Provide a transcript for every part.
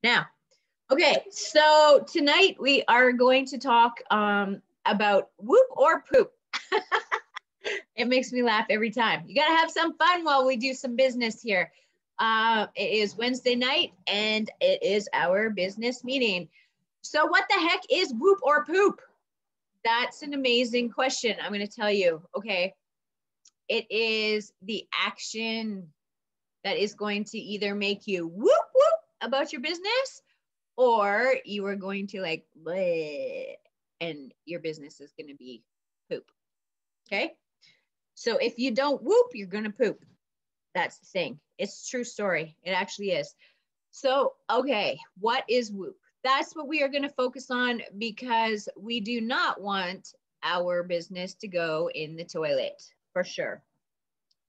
Now, okay, so tonight we are going to talk about whoop or poop. It makes me laugh every time. You got to have some fun while we do some business here. It is Wednesday night and it is our business meeting. So what the heck is whoop or poop? That's an amazing question. I'm going to tell you. Okay. It is the action that is going to either make you whoop whoop about your business, or you are going to like bleh, and your business is going to be poop. Okay. So if you don't whoop, you're going to poop. That's the thing. It's a true story. It actually is. So, okay, what is whoop? That's what we are going to focus on, because we do not want our business to go in the toilet, for sure.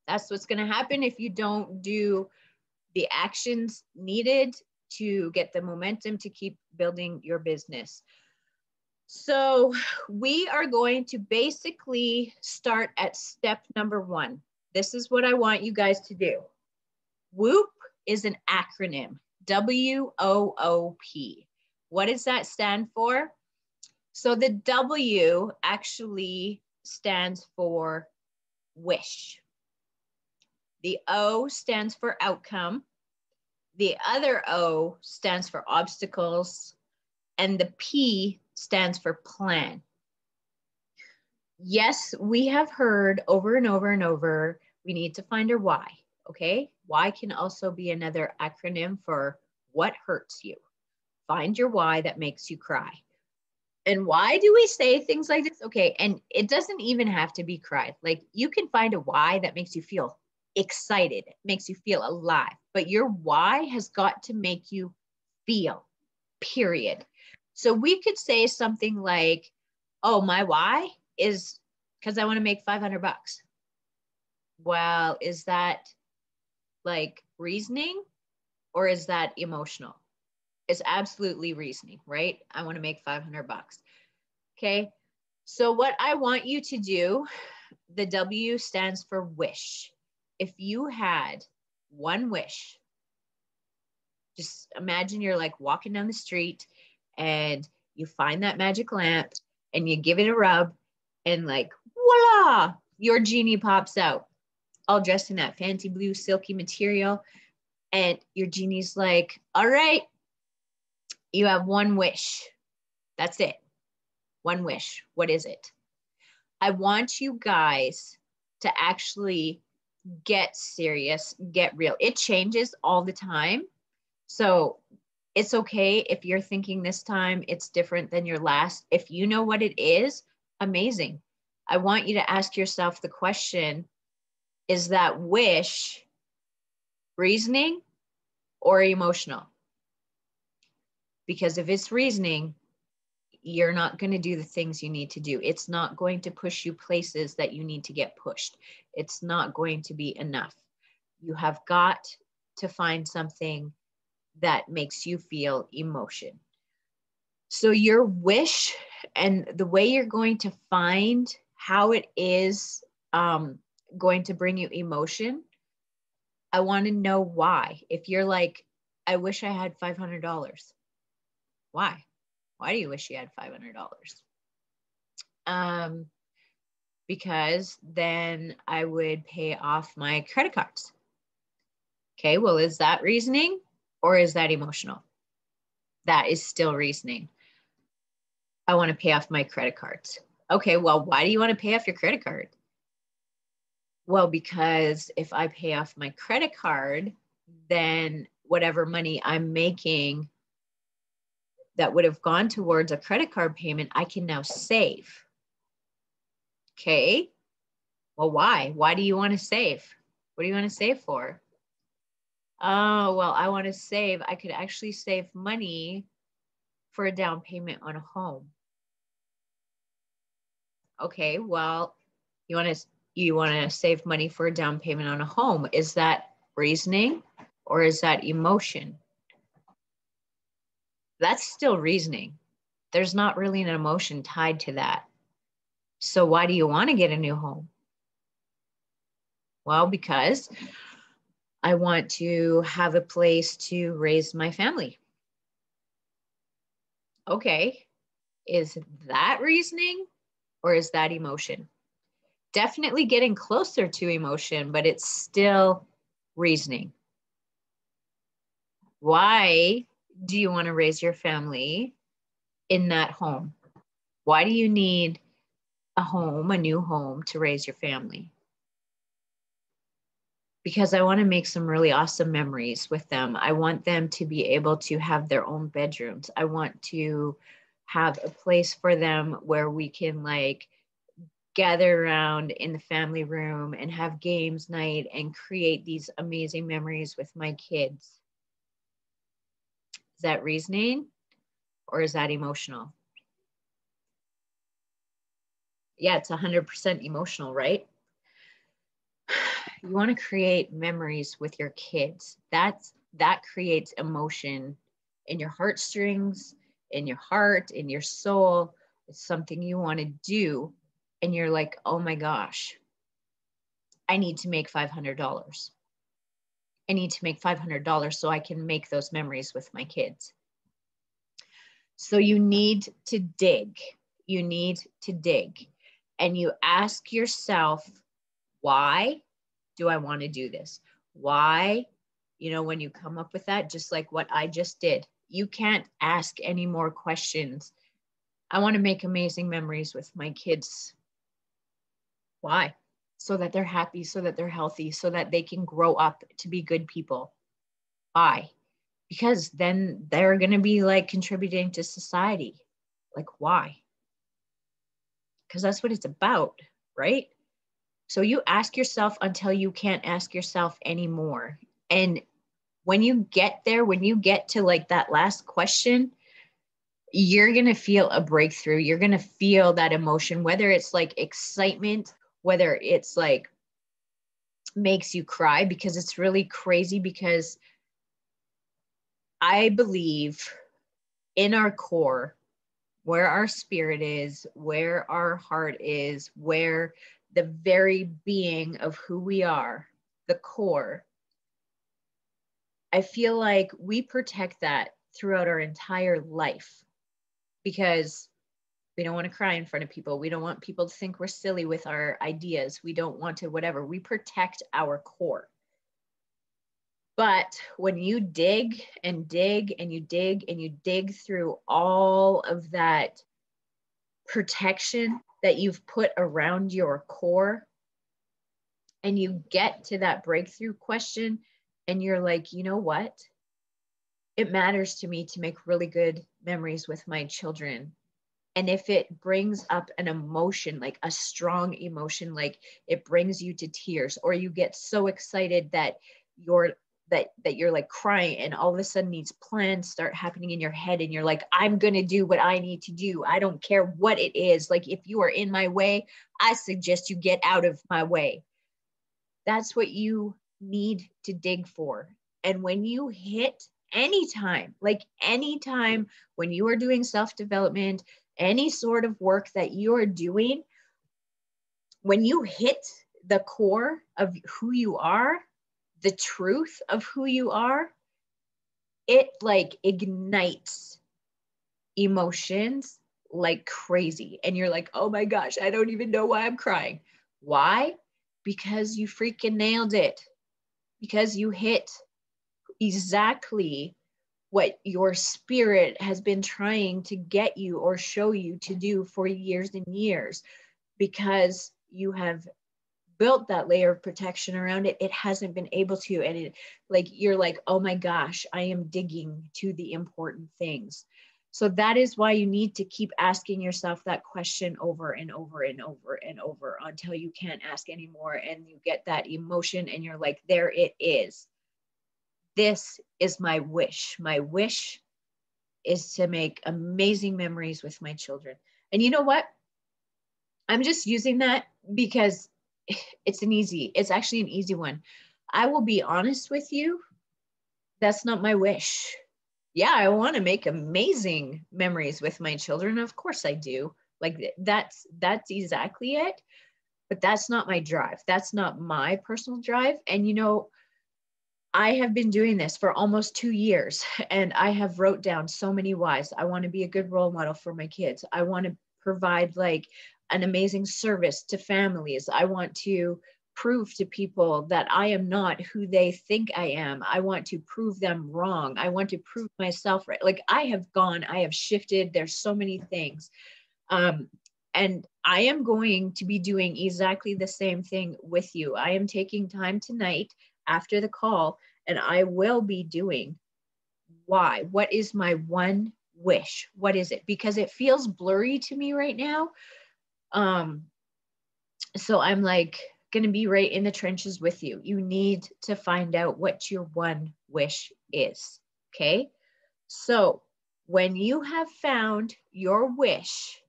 That's what's going to happen if you don't do the actions needed to get the momentum to keep building your business. So we are going to basically start at step number 1. This is what I want you guys to do. WOOP is an acronym, W-O-O-P. What does that stand for? So the W actually stands for wish. The O stands for outcome. The other O stands for obstacles. And the P stands for plan. Yes, we have heard over and over and over, we need to find our why, okay? Why can also be another acronym for what hurts you. Find your why that makes you cry. And why do we say things like this? Okay, and it doesn't even have to be cry. Like, you can find a why that makes you feel excited, makes you feel alive, but your why has got to make you feel, period. So we could say something like, oh, my why is because I want to make $500. Well, is that like reasoning or is that emotional? It's absolutely reasoning, right? I want to make $500. Okay. So what I want you to do, the W stands for wish. If you had one wish, just imagine you're like walking down the street and you find that magic lamp and you give it a rub and like, voila, your genie pops out, all dressed in that fancy blue silky material. And your genie's like, all right, you have one wish. That's it. One wish. What is it? I want you guys to actually get serious, get real. It changes all the time. So it's okay if you're thinking this time it's different than your last. If you know what it is, amazing. I want you to ask yourself the question, is that wish reasoning or emotional? Because if it's reasoning, you're not going to do the things you need to do. It's not going to push you places that you need to get pushed. It's not going to be enough. You have got to find something that makes you feel emotion. So your wish and the way you're going to find how it is going to bring you emotion, I want to know why. If you're like, I wish I had $500. Why? Why do you wish you had $500? Because then I would pay off my credit cards. Okay, well, is that reasoning or is that emotional? That is still reasoning. I want to pay off my credit cards. Okay, well, why do you want to pay off your credit card? Well, because if I pay off my credit card, then whatever money I'm making that would have gone towards a credit card payment, I can now save. Okay. Well, why? Why do you want to save? What do you want to save for? Oh, well, I want to save. I could actually save money for a down payment on a home. Okay. Well, you want to save money for a down payment on a home. Is that reasoning or is that emotion? That's still reasoning. There's not really an emotion tied to that. So why do you want to get a new home? Well, because I want to have a place to raise my family. Okay, is that reasoning or is that emotion? Definitely getting closer to emotion, but it's still reasoning. Why do you want to raise your family in that home? Why do you need a home, a new home to raise your family? Because I want to make some really awesome memories with them. I want them to be able to have their own bedrooms. I want to have a place for them where we can like gather around in the family room and have games night and create these amazing memories with my kids. Is that reasoning or is that emotional? Yeah, it's 100% emotional, right? You want to create memories with your kids. That creates emotion in your heartstrings, in your heart, in your soul. It's something you want to do. And you're like, oh my gosh, I need to make $500. I need to make $500 so I can make those memories with my kids. So you need to dig. You need to dig. And you ask yourself, why do I want to do this? Why? You know, when you come up with that, just like what I just did, you can't ask any more questions. I want to make amazing memories with my kids. Why? So that they're happy, so that they're healthy, so that they can grow up to be good people. Why? Because then they're going to be like contributing to society. Like, why? Because that's what it's about, right? So you ask yourself until you can't ask yourself anymore. And when you get there, when you get to like that last question, you're going to feel a breakthrough. You're going to feel that emotion, whether it's like excitement, whether it's like makes you cry, because it's really crazy. Because I believe in our core, where our spirit is, where our heart is, where the very being of who we are, the core, I feel like we protect that throughout our entire life because we don't want to cry in front of people. We don't want people to think we're silly with our ideas. We don't want to, whatever. We protect our core. But when you dig and dig and you dig and you dig through all of that protection that you've put around your core, and you get to that breakthrough question, and you're like, you know what? It matters to me to make really good memories with my children. And if it brings up an emotion, like a strong emotion, like it brings you to tears, or you get so excited that you're you're like crying, and all of a sudden these plans start happening in your head, and you're like, I'm gonna do what I need to do. I don't care what it is. Like, if you are in my way, I suggest you get out of my way. That's what you need to dig for. And when you hit anytime, like anytime when you are doing self-development, any sort of work that you are doing, when you hit the core of who you are, the truth of who you are, it like ignites emotions like crazy. And you're like, oh my gosh, I don't even know why I'm crying. Why? Because you freaking nailed it. Because you hit exactly what your spirit has been trying to get you or show you to do for years and years. Because you have built that layer of protection around it, it hasn't been able to. And it, like, you're like, oh my gosh, I am digging to the important things. So that is why you need to keep asking yourself that question over and over and over and over until you can't ask anymore, and you get that emotion and you're like, there it is. This is my wish. My wish is to make amazing memories with my children. And you know what? I'm just using that because it's actually an easy one. I will be honest with you. That's not my wish. Yeah, I want to make amazing memories with my children. Of course I do. Like that's exactly it. But that's not my drive. That's not my personal drive. And you know, I have been doing this for almost 2 years, and I have wrote down so many whys. I want to be a good role model for my kids. I want to provide like an amazing service to families. I want to prove to people that I am not who they think I am. I want to prove them wrong. I want to prove myself right. Like I have shifted. There's so many things. Um, and I am going to be doing exactly the same thing with you. I am taking time tonight after the call, and I will be doing why. What is my one wish? What is it? Because it feels blurry to me right now. So I'm like going to be right in the trenches with you. You need to find out what your one wish is. Okay. So when you have found your wish,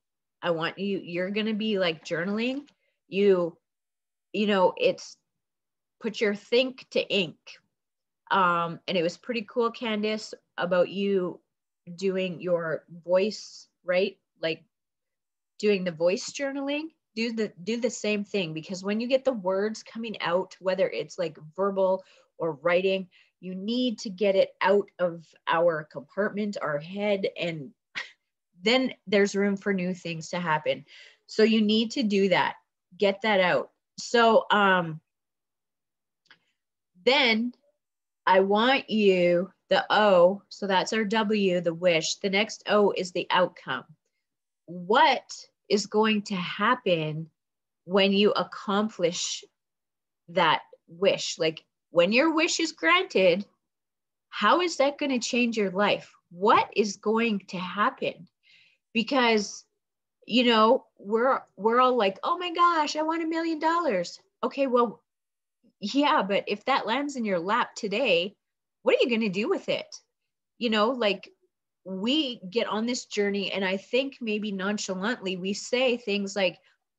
I want you're going to be like journaling. It's put your think to ink. And it was pretty cool, Candace, about you doing your voice, right? Like doing the voice journaling. Do the same thing, because when you get the words coming out, whether it's like verbal or writing, you need to get it out of our compartment, our head, and then there's room for new things to happen. So you need to do that. Get that out. So then I want you, the O, so that's our W, the wish. The next O is the outcome. What is going to happen when you accomplish that wish? Like when your wish is granted, how is that going to change your life? What is going to happen? Because, we're all like, oh my gosh, I want $1 million. Okay, well, yeah, but if that lands in your lap today, what are you going to do with it? Like we get on this journey, and I think maybe nonchalantly we say things like,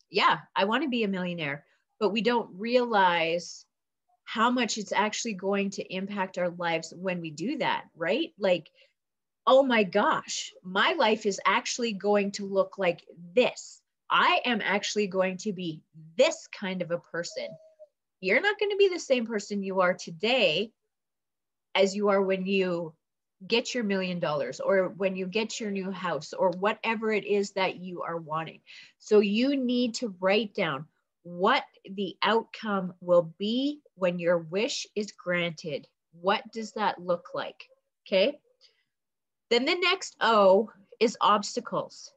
yeah, I want to be a millionaire, but we don't realize how much it's actually going to impact our lives when we do that, right? Like, oh my gosh, my life is actually going to look like this. I am actually going to be this kind of a person. You're not going to be the same person you are today as you are when you get your $1 million, or when you get your new house, or whatever it is that you are wanting. So you need to write down what the outcome will be when your wish is granted. What does that look like? Okay. Then the next O is obstacles.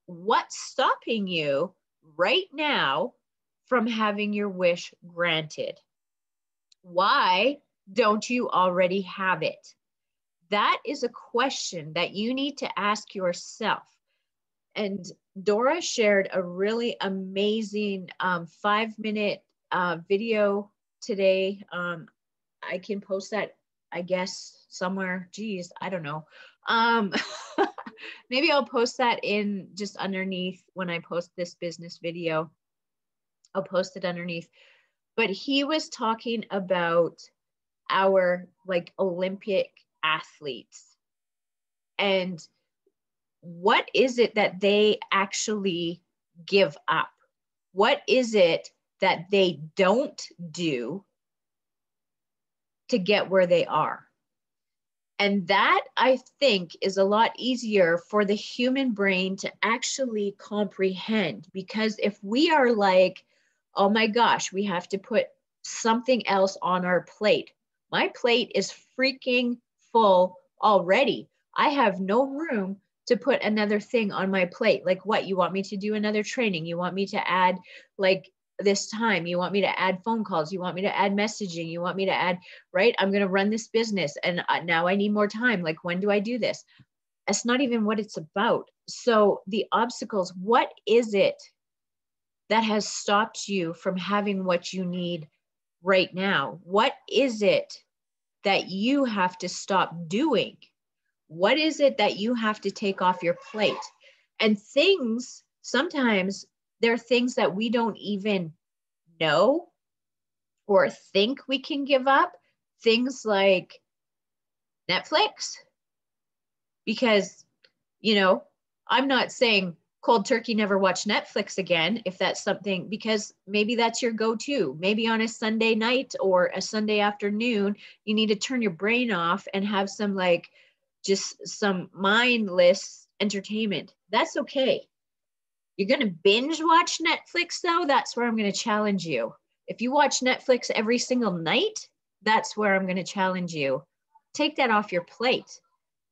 What's stopping you right now from having your wish granted? Why don't you already have it? That is a question that you need to ask yourself. And Dora shared a really amazing 5-minute video today. I can post that, I guess, somewhere. Geez, I don't know. Maybe I'll post that in just underneath when I post this business video. I'll post it underneath. But he was talking about our like Olympic athletes, and what is it that they actually give up? What is it that they don't do to get where they are? And that, I think, is a lot easier for the human brain to actually comprehend, because if we are like, oh my gosh, we have to put something else on our plate. My plate is freaking full already. I have no room to put another thing on my plate. Like what? You want me to do another training? You want me to add like this time? You want me to add phone calls? You want me to add messaging? You want me to add, right? I'm going to run this business, and now I need more time. Like, when do I do this? That's not even what it's about. So the obstacles, what is it that has stopped you from having what you need right now? What is it that you have to stop doing? What is it that you have to take off your plate? And things, sometimes there are things that we don't even know or think we can give up. Things like Netflix, because, I'm not saying cold turkey never watch Netflix again, if that's something, because maybe that's your go-to. Maybe on a Sunday night or a Sunday afternoon, you need to turn your brain off and have some like just some mindless entertainment. That's okay. You're going to binge watch Netflix though. That's where I'm going to challenge you. If you watch Netflix every single night, that's where I'm going to challenge you. Take that off your plate.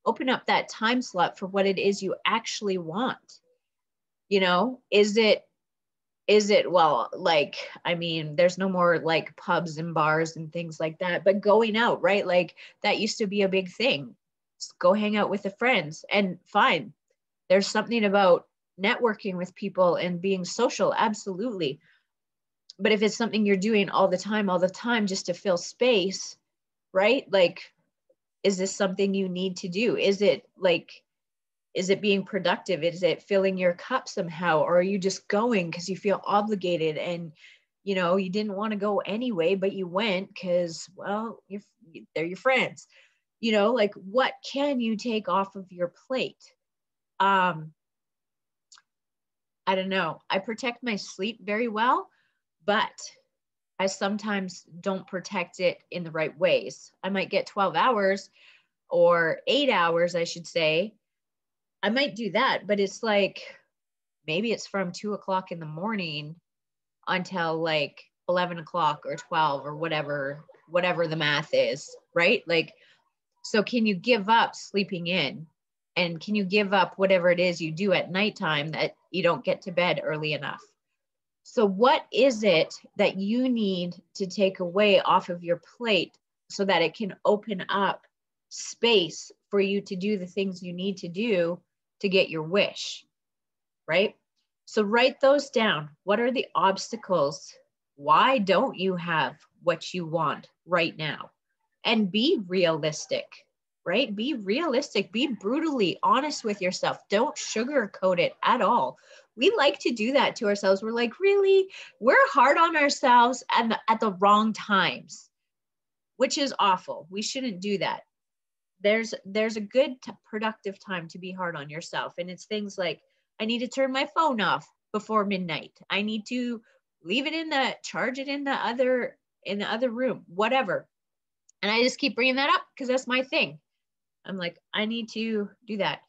Open up that time slot for what it is you actually want. You know, is it, well, like, I mean, there's no more like pubs and bars and things like that, but going out, right? Like that used to be a big thing. Just go hang out with the friends, and fine. There's something about networking with people and being social. Absolutely. But if it's something you're doing all the time, just to fill space, right? Like, is this something you need to do? Is it being productive? Is it filling your cup somehow? Or are you just going because you feel obligated and, you know, you didn't want to go anyway, but you went because, well, they're your friends, you know, like what can you take off of your plate? I don't know. I protect my sleep very well, but I sometimes don't protect it in the right ways. I might get 12 hours or 8 hours, I should say. I might do that, but it's like, maybe it's from 2 o'clock in the morning until like 11 o'clock or 12 or whatever the math is, right? Like, so can you give up sleeping in? And can you give up whatever it is you do at nighttime that you don't get to bed early enough? So what is it that you need to take away off of your plate so that it can open up space for you to do the things you need to do to get your wish, right? So write those down. What are the obstacles? Why don't you have what you want right now? And be realistic, right? Be realistic, be brutally honest with yourself. Don't sugarcoat it at all. We like to do that to ourselves. We're like, really? We're hard on ourselves at the wrong times, which is awful. We shouldn't do that. There's a good productive time to be hard on yourself. And it's things like, I need to turn my phone off before midnight. I need to leave it charge it in the other room, whatever. And I just keep bringing that up because that's my thing. I'm like, I need to do that.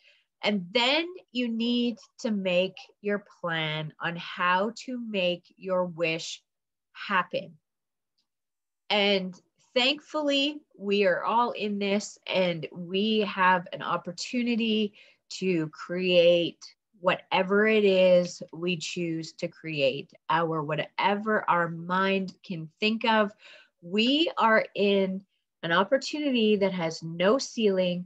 And then you need to make your plan on how to make your wish happen. And thankfully, we are all in this and we have an opportunity to create whatever it is we choose to create, whatever our mind can think of. We are in an opportunity that has no ceiling.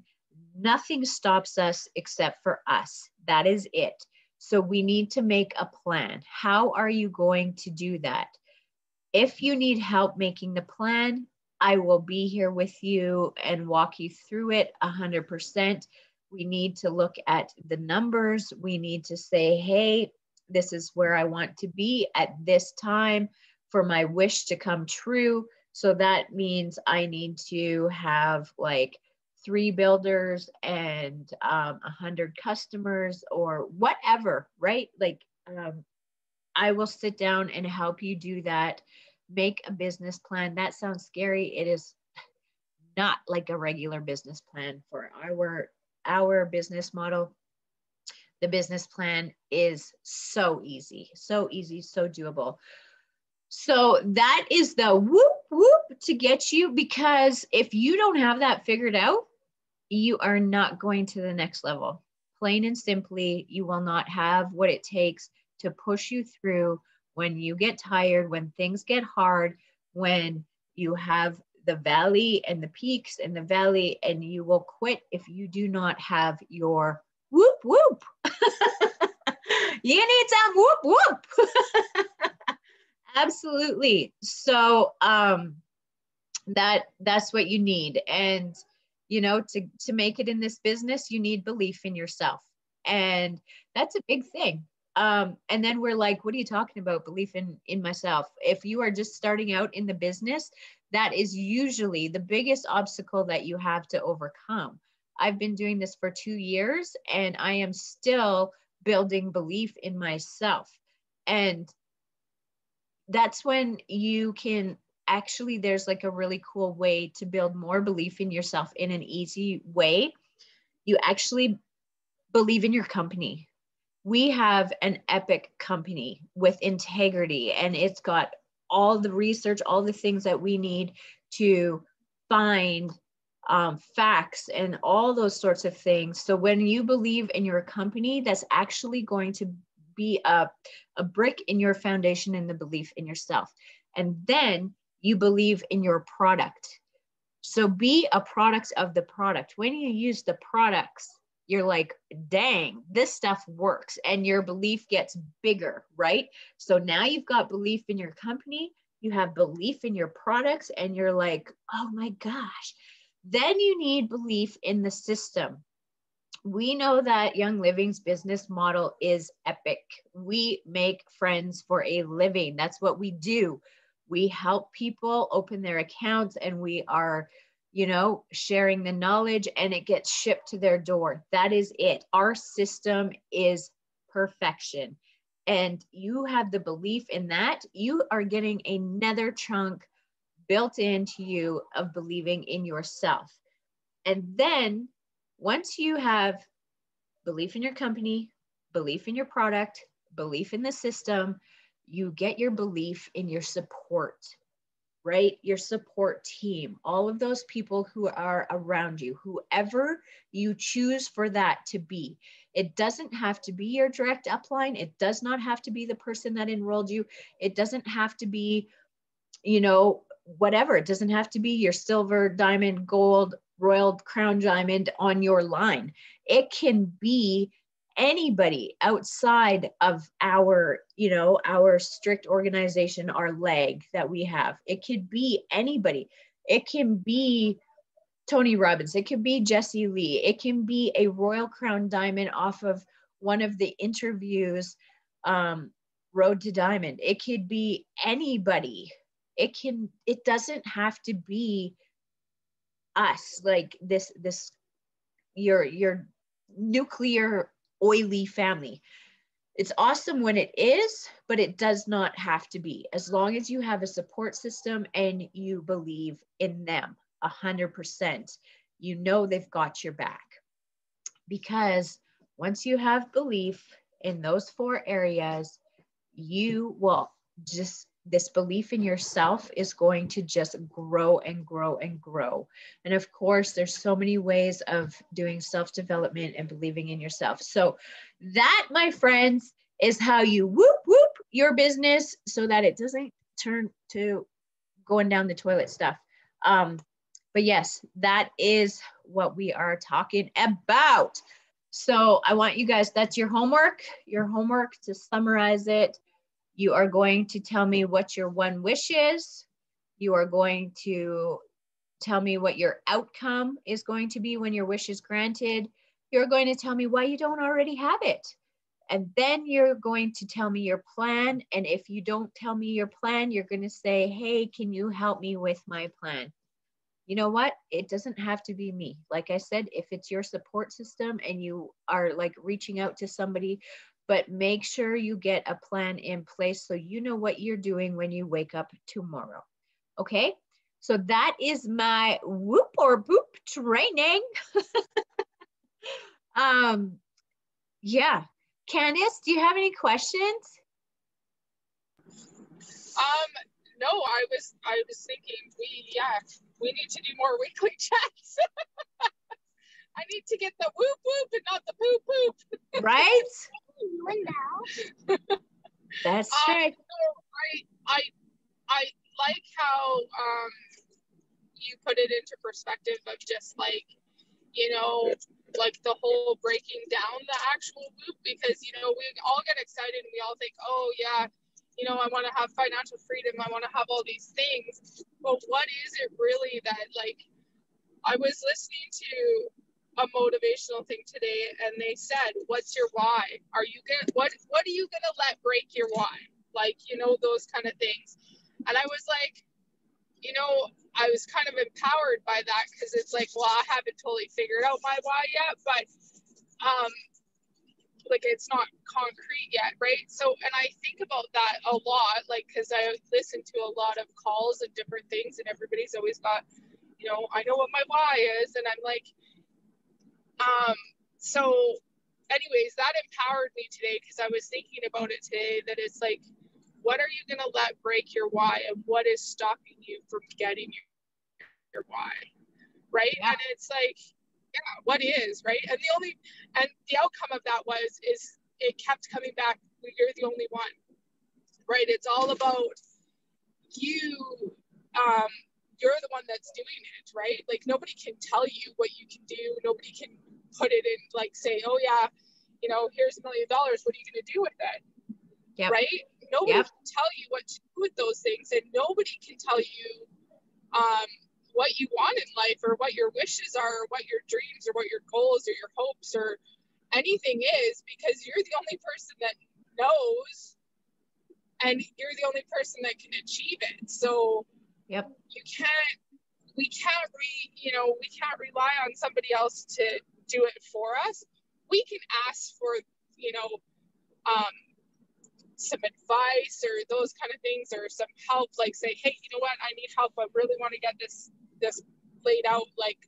Nothing stops us except for us. That is it. So we need to make a plan. How are you going to do that? If you need help making the plan, I will be here with you and walk you through it 100%. We need to look at the numbers. We need to say, hey, this is where I want to be at this time for my wish to come true. So that means I need to have like 3 builders and 100 customers or whatever, right? Like, I will sit down and help you do that. Make a business plan. That sounds scary. It is not like a regular business plan for our business model. The business plan is so easy, so doable. So that is the whoop to get you, because if you don't have that figured out, you are not going to the next level. Plain and simply, you will not have what it takes to push you through when you get tired, when things get hard, when you have the valley and the peaks and the valley, and you will quit if you do not have your whoop. You need some whoop. Absolutely. So that's what you need. And you know, to make it in this business, you need belief in yourself. And that's a big thing. And then we're like, what are you talking about? Belief in myself. If you are just starting out in the business, that is usually the biggest obstacle that you have to overcome. I've been doing this for 2 years and I am still building belief in myself. And that's when you can actually, there's like a really cool way to build more belief in yourself in an easy way. You actually believe in your company. We have an epic company with integrity, and it's got all the research, all the things that we need to find facts and all those sorts of things. So when you believe in your company, that's actually going to be a brick in your foundation in the belief in yourself. And then you believe in your product. So be a product of the product. When you use the products, you're like, dang, this stuff works, and your belief gets bigger, right? So now you've got belief in your company, you have belief in your products, and you're like, oh my gosh. Then you need belief in the system. We know that Young Living's business model is epic. We make friends for a living. That's what we do. We help people open their accounts, and we are, sharing the knowledge, and it gets shipped to their door. That is it. Our system is perfection. And you have the belief in that. You are getting another chunk built into you of believing in yourself. And then once you have belief in your company, belief in your product, belief in the system, you get your belief in your support, right? Your support team, all of those people who are around you, whoever you choose for that to be. It doesn't have to be your direct upline. It does not have to be the person that enrolled you. It doesn't have to be, whatever. It doesn't have to be your silver, diamond, gold, royal crown diamond on your line. It can be anybody outside of our, our strict organization, our leg that we have. It could be anybody. It can be Tony Robbins. It could be Jesse Lee. It can be a royal crown diamond off of one of the interviews, Road to Diamond. It could be anybody. It doesn't have to be us, like this, your nuclear oily family. It's awesome when it is, but it does not have to be, as long as you have a support system and you believe in them 100%. They've got your back. Because once you have belief in those 4 areas, you will just, this belief in yourself is going to just grow and grow and grow. And of course, there's so many ways of doing self-development and believing in yourself. So that, my friends, is how you whoop your business so that it doesn't turn to going down the toilet stuff. But yes, that is what we are talking about. So I want you guys, that's your homework to summarize it. You are going to tell me what your 1 wish is. You are going to tell me what your outcome is going to be when your wish is granted. You're going to tell me why you don't already have it. And then you're going to tell me your plan. And if you don't tell me your plan, you're going to say, hey, can you help me with my plan? You know what? It doesn't have to be me. Like I said, if it's your support system and you are like reaching out to somebody, but make sure you get a plan in place so you know what you're doing when you wake up tomorrow. Okay? So that is my whoop or boop training. Yeah. Candice, do you have any questions? No, I was thinking we need to do more weekly chats. I need to get the whoop whoop and not the poop poop. Right? That's right. So I like how you put it into perspective of just like, like the whole breaking down the actual whoop, because we all get excited and we all think, oh yeah, I want to have financial freedom, I want to have all these things, but what is it really that, like, I was listening to a motivational thing today and they said, what's your why? Are you gonna what are you gonna let break your why? Like, those kind of things. And I was like, I was kind of empowered by that, because it's like, well, I haven't totally figured out my why yet, but like it's not concrete yet, right? So, and I think about that a lot, like, because I listen to a lot of calls and different things, and everybody's always got, you know, I know what my why is, and I'm like, so anyways, that empowered me today, because I was thinking about it today, that it's like, what are you going to let break your why, and what is stopping you from getting your why, right? Yeah. And it's like, yeah, what is, right? And the outcome of that is it kept coming back, you're the only one, right? It's all about you. You're the one that's doing it, right? Like, nobody can tell you what you can do. Nobody can put it in, like, say, oh yeah, you know, here's $1 million, what are you going to do with it? Yep. Right? Nobody can tell you what to do with those things, and nobody can tell you what you want in life, or what your wishes are, or what your dreams, or what your goals, or your hopes, or anything is, because you're the only person that knows, and you're the only person that can achieve it. So we can't rely on somebody else to do it for us. We can ask for, you know, some advice or those kind of things, or some help, like say, hey, you know what, I need help, I really want to get this laid out, like,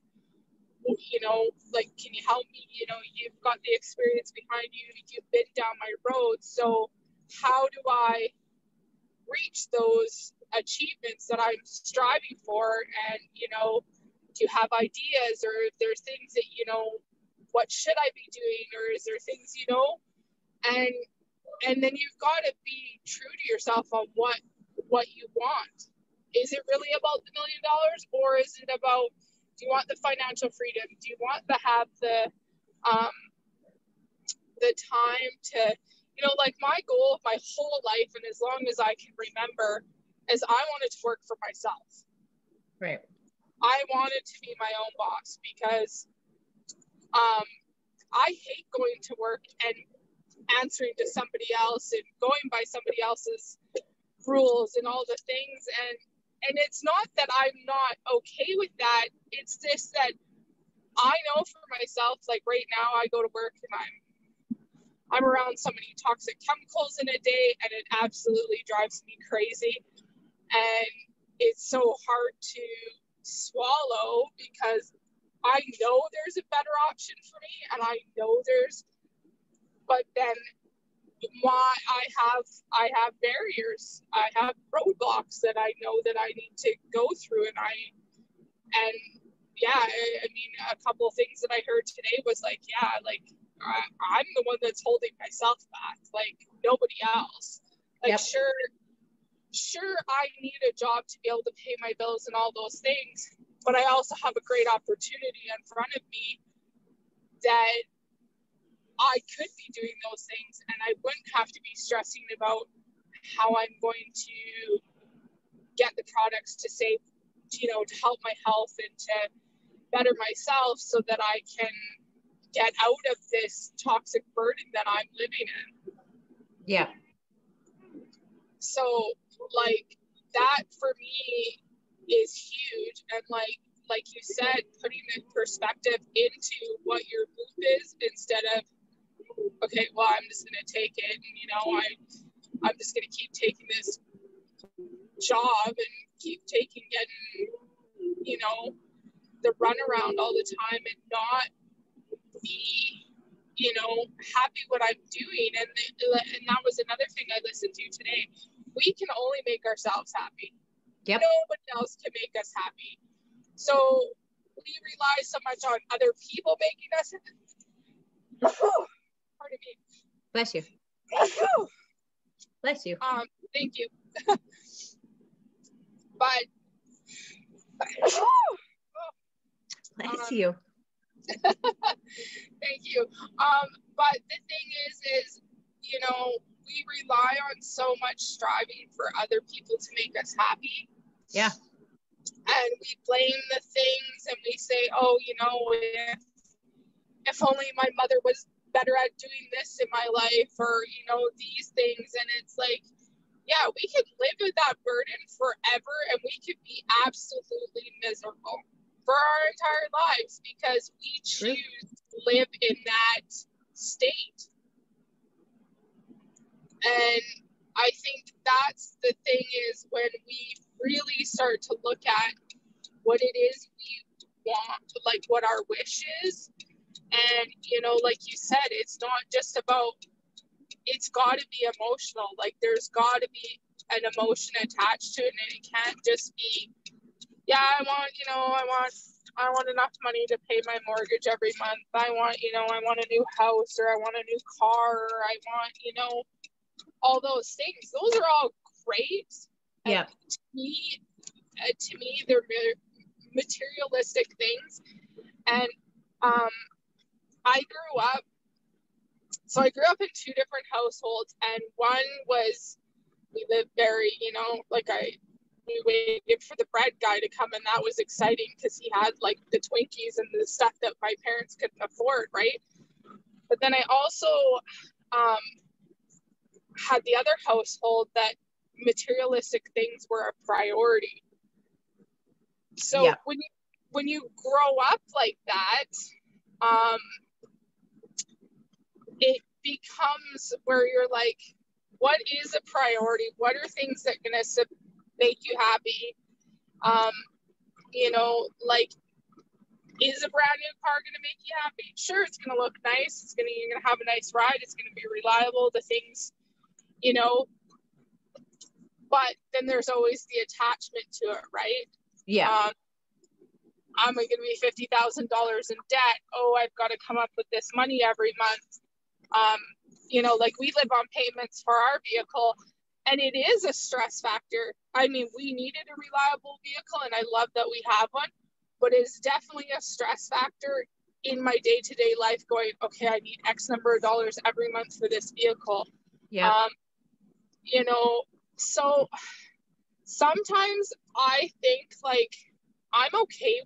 you know, like, can you help me? You know, you've got the experience behind you, you've been down my road, so how do I reach those achievements that I'm striving for? And, you know, do you have ideas, or if there's things that, you know, what should I be doing, or is there things, you know, and then you've got to be true to yourself on what you want. Is it really about the $1 million, or is it about, do you want the financial freedom? Do you want to have the time to, you know, like, my goal of my whole life, and as long as I can remember, is I wanted to work for myself. Right. I wanted to be my own boss, because I hate going to work and answering to somebody else and going by somebody else's rules and all the things. And it's not that I'm not okay with that. It's just that I know for myself, like right now I go to work and I'm around so many toxic chemicals in a day, and it absolutely drives me crazy. And it's so hard to swallow, because I know there's a better option for me, and I know but then I have barriers, I have roadblocks that I know that I need to go through, and I mean, a couple of things that I heard today was like, yeah, like, I'm the one that's holding myself back, like nobody else. Like, sure, I need a job to be able to pay my bills and all those things, but I also have a great opportunity in front of me that I could be doing those things, and I wouldn't have to be stressing about how I'm going to get the products to save, you know, to help my health and to better myself, so that I can get out of this toxic burden that I'm living in. Yeah. So, like, that for me is huge. And like you said, putting the perspective into what your Woop is, instead of, okay, well, I'm just going to take it, and, you know, I'm just going to keep taking this job and keep getting, you know, the runaround all the time, and not be, you know, happy what I'm doing. And that was another thing I listened to today. We can only make ourselves happy. Yep. Nobody else can make us happy. So we rely so much on other people making us happy. Pardon me. Bless you. Bless you. Thank you. But bless you. Thank you. But the thing is, you know, we rely on so much striving for other people to make us happy. Yeah. And we blame the things, and we say, oh, you know, if only my mother was better at doing this in my life, or, you know, these things. And it's like, yeah, we could live with that burden forever, and we could be absolutely miserable for our entire lives, because we choose to live in that state. And I think that's the thing, is when we really start to look at what it is we want, like what our wish is. And, you know, like you said, it's not just about, it's got to be emotional. Like there's got to be an emotion attached to it. And it can't just be, yeah, I want enough money to pay my mortgage every month. I want a new house, or I want a new car, or I want, all those things. Those are all great. Yeah. And to me, they're materialistic things. And I grew up in two different households, and one was, we lived very, we waited for the bread guy to come, and that was exciting because he had like the Twinkies and the stuff that my parents couldn't afford, right? But then I also had the other household that materialistic things were a priority. So yeah. when you grow up like that, it becomes where you're like, what is a priority? What are things that are going to make you happy? Like, is a brand new car going to make you happy? Sure, it's going to look nice. You're going to have a nice ride. It's going to be reliable. The things, but then there's always the attachment to it, right? Yeah. I'm going to be $50,000 in debt. Oh, I've got to come up with this money every month. Like we live on payments for our vehicle, and it is a stress factor. I mean, we needed a reliable vehicle, and I love that we have one, but it's definitely a stress factor in my day-to-day life going, okay, I need X number of dollars every month for this vehicle. Yeah. So sometimes I think like I'm okay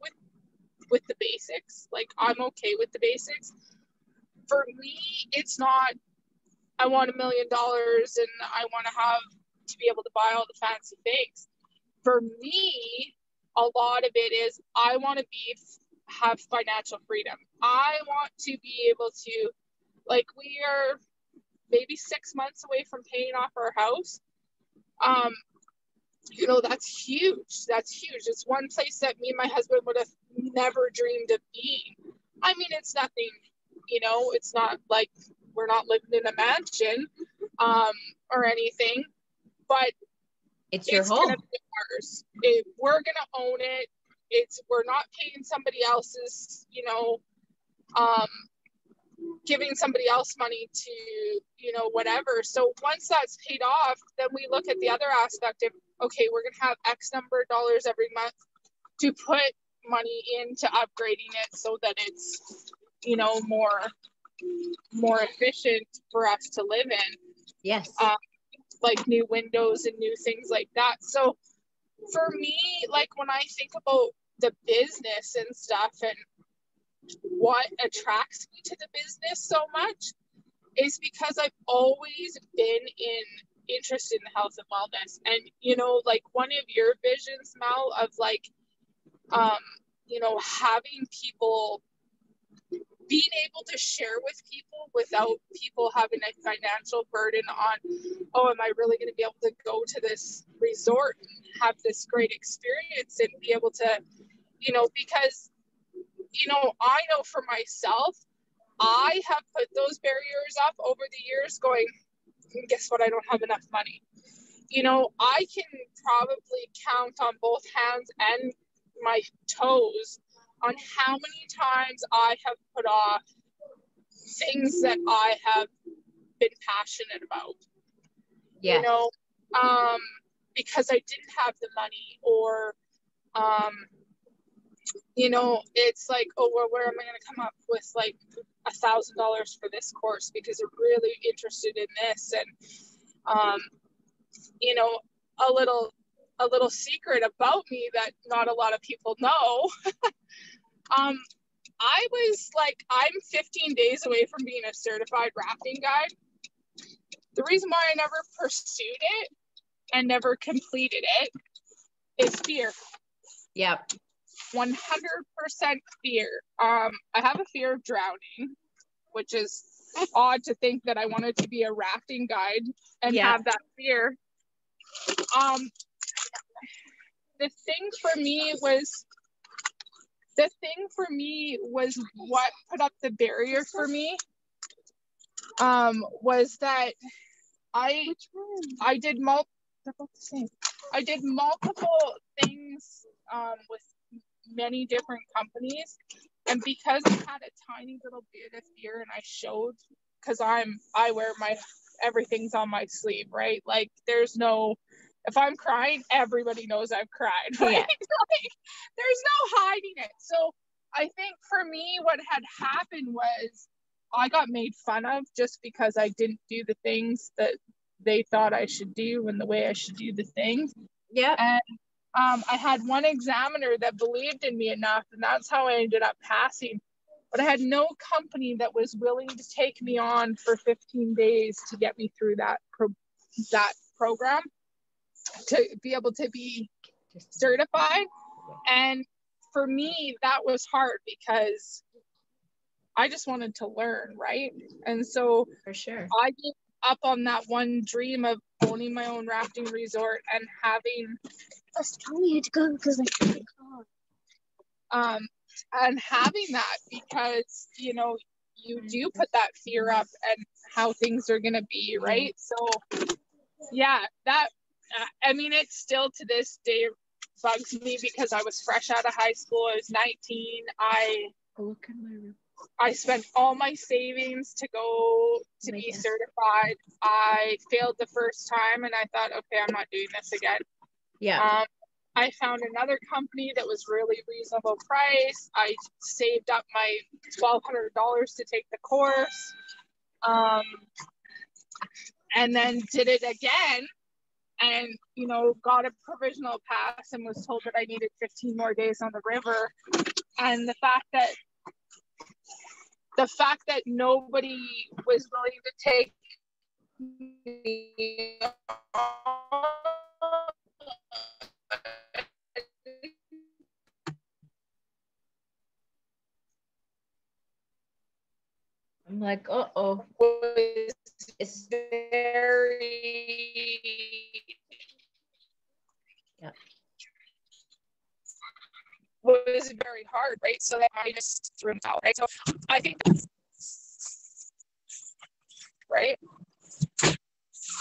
with the basics. Like I'm okay with the basics. For me, it's not, I want $1 million and I want to be able to buy all the fancy things. For me, a lot of it is I want to have financial freedom. I want to be able to, like, we are maybe 6 months away from paying off our house. That's huge. That's huge. It's one place that me and my husband would have never dreamed of being. I mean, it's nothing, it's not like we're not living in a mansion or anything, but it's your home. Gonna be ours. We're gonna own it. We're not paying somebody else's, giving somebody else money to, whatever. So once that's paid off, then we look at the other aspect of, okay, we're gonna have X number of dollars every month to put money into upgrading it so that it's, more efficient for us to live in. Yes. Like new windows and new things like that. So for me, like when I think about the business and stuff and what attracts me to the business so much is because I've always been interested in health and wellness. And, like one of your visions, Mel, of like, having people, being able to share with people without people having a financial burden on, oh, am I really going to be able to go to this resort and have this great experience and be able to, because, I know for myself, I have put those barriers up over the years going, guess what? I don't have enough money. I can probably count on both hands and my toes on how many times I have put off things that I have been passionate about. Yes. Because I didn't have the money, or it's like, oh, well, where am I going to come up with like $1,000 for this course because I'm really interested in this? And a little secret about me that not a lot of people know. I was like, I'm 15 days away from being a certified rafting guide. The reason why I never pursued it and never completed it is fear. Yep. 100% fear. I have a fear of drowning, which is odd to think that I wanted to be a rafting guide and Yeah. have that fear. The thing for me was what put up the barrier for me was that I did multiple things with many different companies, and because I had a tiny little bit of fear, and I showed, because I wear my everything's on my sleeve, right? Like there's no, if I'm crying, everybody knows I've cried, right? Yeah. Like, there's no hiding it. So I think for me, what had happened was I got made fun of just because I didn't do the things that they thought I should do and the way I should do the things. Yeah. And I had one examiner that believed in me enough, and that's how I ended up passing. But I had no company that was willing to take me on for 15 days to get me through that program to be able to be certified. And for me, that was hard because I just wanted to learn, right? And so For sure. I gave up on that one dream of owning my own rafting resort and having. I was telling you to go because I couldn't call. And having that, because you know you do put that fear up and how things are gonna be, right? So yeah, that I mean, it still to this day bugs me because I was fresh out of high school. I was 19. Look at my room. I spent all my savings to go to be certified. I failed the first time and I thought, okay, I'm not doing this again. Yeah. I found another company that was really reasonable price. I saved up my $1,200 to take the course. And then did it again and, you know, got a provisional pass and was told that I needed 15 more days on the river. And the fact that nobody was willing to take me I'm like, uh-oh. was very was very hard, right? So that I just threw them out, right? So I think that's right.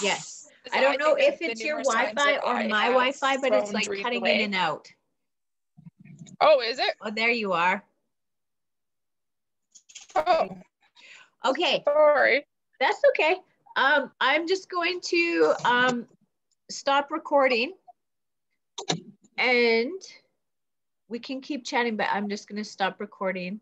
Yes. I don't know if it's your Wi-Fi or my Wi-Fi, but it's like cutting in and out. Oh, is it? Oh, there you are. Oh. Okay. Sorry. That's okay. I'm just going to stop recording and we can keep chatting, but I'm just going to stop recording.